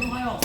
안녕하요.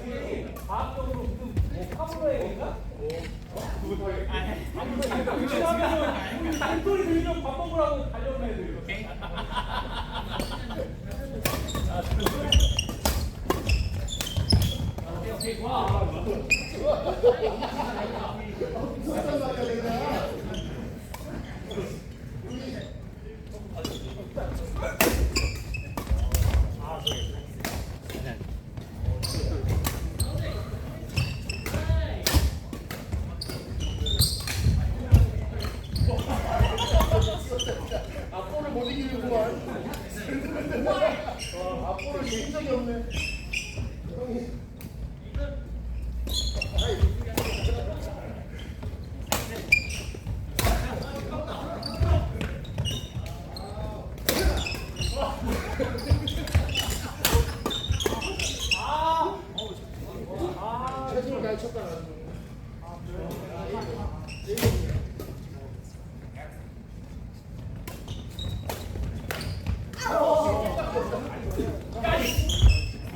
이게 과학적으로 무슨 뭐 파브로의 얘기인가? 닭소리 들리면 밥 먹으라고 달려오는 애들. 오케이, 좋아. 앞볼을 못 이기는구만. 앞볼을 이긴 적이 없네. 최선을 다해 쳤다.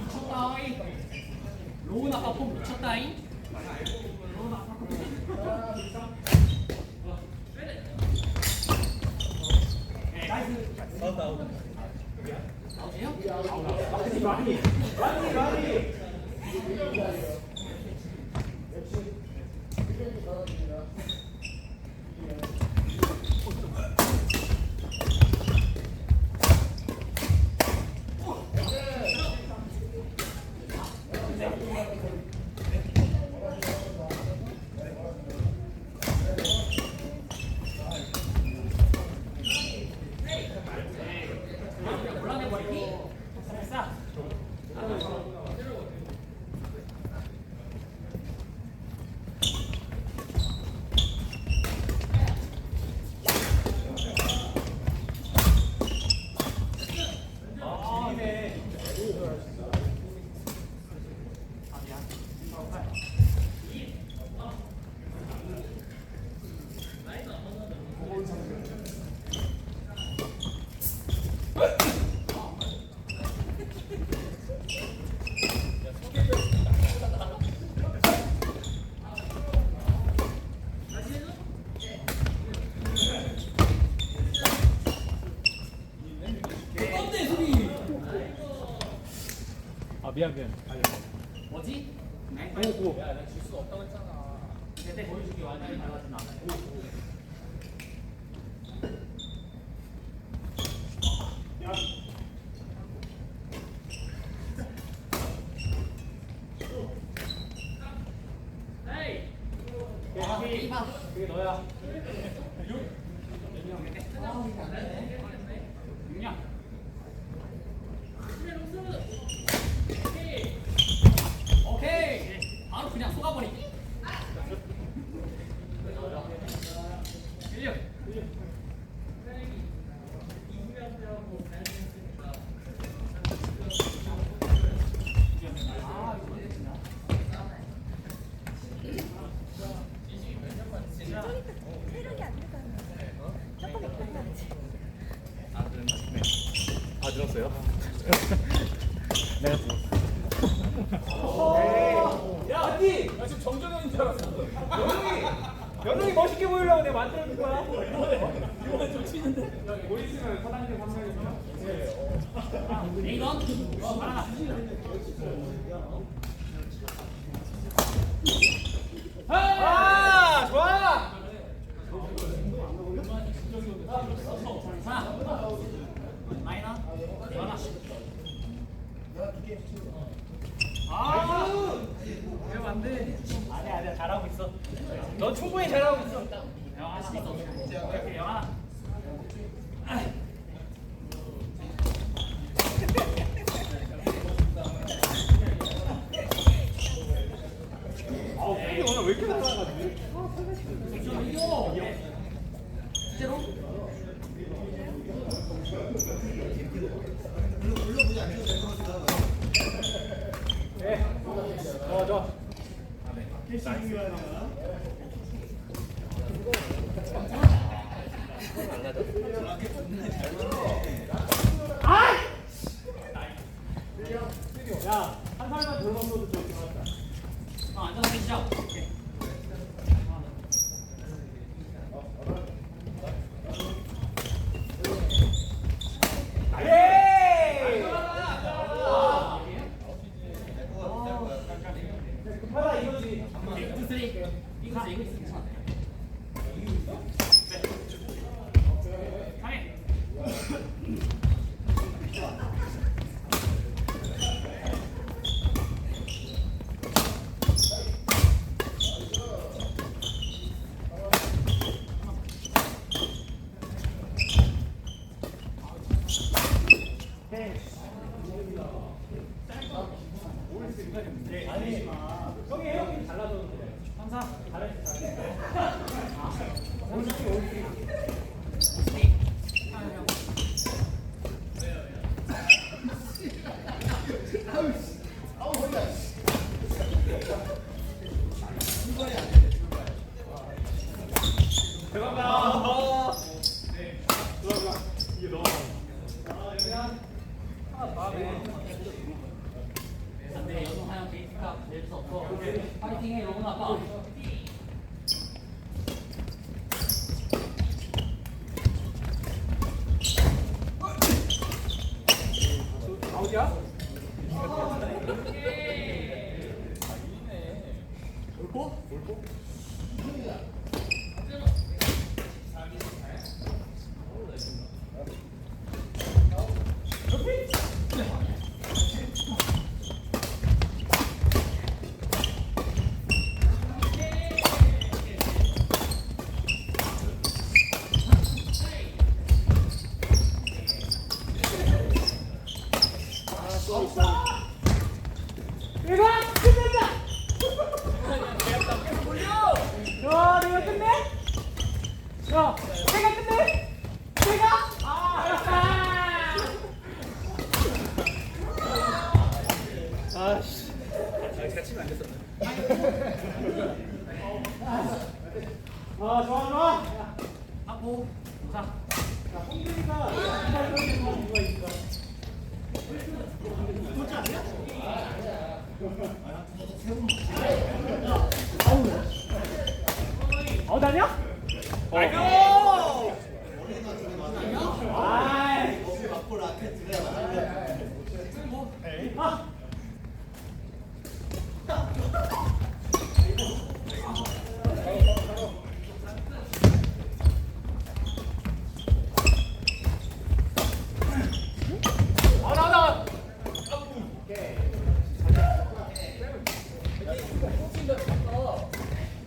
미쳤다잉. 로운 아까 폼 미쳤다잉. 미안. 뭐지? 오. 야, 내가 질 수가 없다고 했잖아. 그때 보여줄게 완전히 달라진 않아. 그게 너야. 6냥. 오케이. 바로 그냥 쏘아버리기. 1년. 체력이 안 되잖아. 조금 있다가지. 다 들었어요? 내가 들었어. 야, 언니! 나 지금 정정현인 줄 알았어. 연웅이 멋있게 보이려고 내가 만들어준 거야. 이번엔 좀 치는데. 뭐 있으면 사단계 3명이면? 이건? 하나. 아, 좋아! 자, 마이너, 연아. 아, 이러면 안 돼. 아니야, 잘하고 있어. 넌 충분히 잘하고 있어. 영아, 이렇게 영아. 야, 한 살만 덜 먹어도 좋긴 하다. 안전하게 시작. 예! 급하다 이거지. 이거 괜찮아. 형이 헤어핀 달라졌는데. 항상 잘했어. 안돼 여성 하영 데이트가 될 수 없어. 파이팅해 로운 아빠. 아웃이야? 이거 끝낸다. 야, 내가 끝내? 야, 내가 끝내? 내가? 아씨. 아, 좋아, 좋아. 야, 하고 자. 야, 홍준이가 이말 떨리는 거 누가 있을까? 다냐? 아이고! 아이. 아. 나와.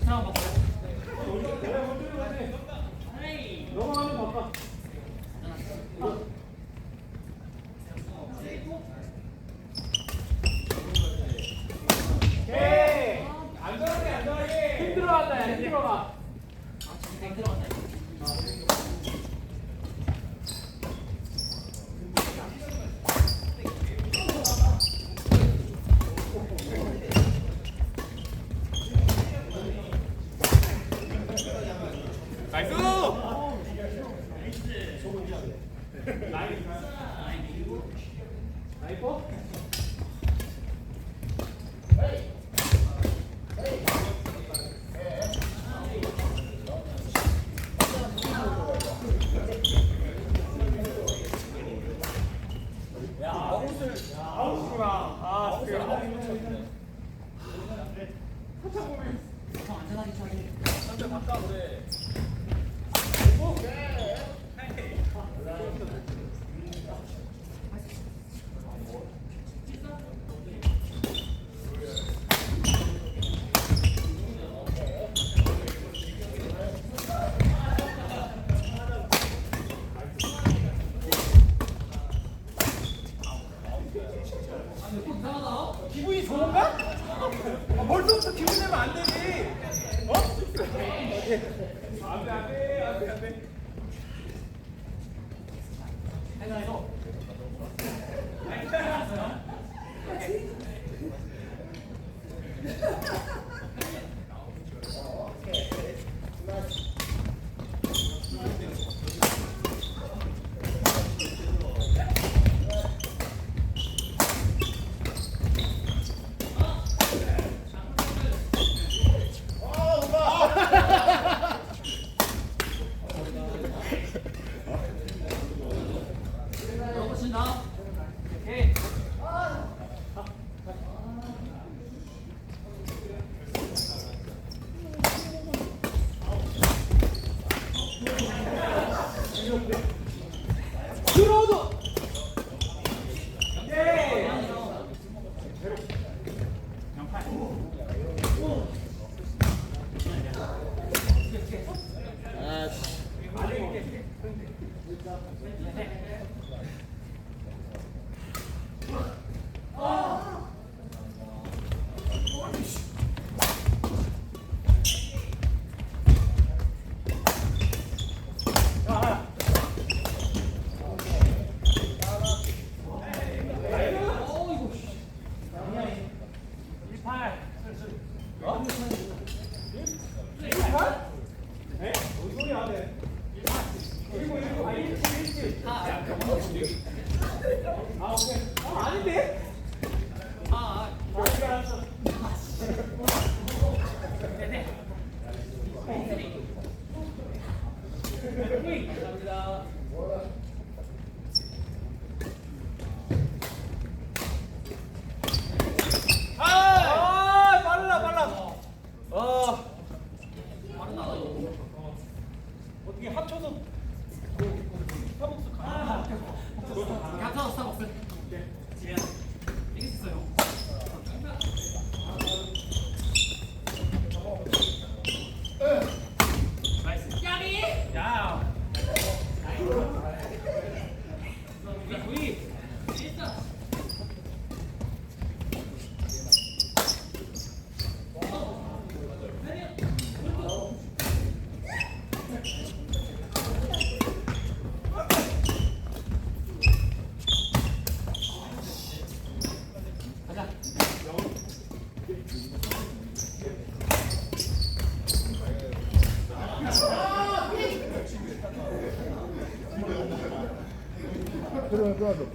사람 바꿔. 넘어가면 바빠. 오케이. 안전하게. 힘들어간다, 야, 힘들어가. 백 들어간다. 나이퍼? 야, 아웃이구나. 아, 그래. 형 안전하게 쳐야지. 한대 바꿔 그래. 기분이 좋은가? 벌써부터 기분 내면 안 되지. 어? 안 돼, 안 돼, 안 돼, 안 돼. 해가해서. 간다. 오케이. 들어오도. 예. 아닌데? 빨라. 어떻게 합쳐서 스타벅스 가? gat서 스타벅스. 집에 이겼어요. 나이스. 야리. 야. 우리 그래, 그래.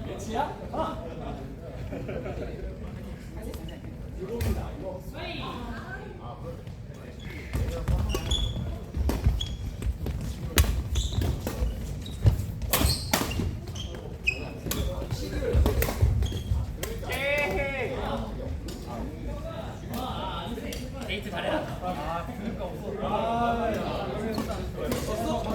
매치야? 데이트 잘해라. 아, 그러니까 없어. 아, 졌어?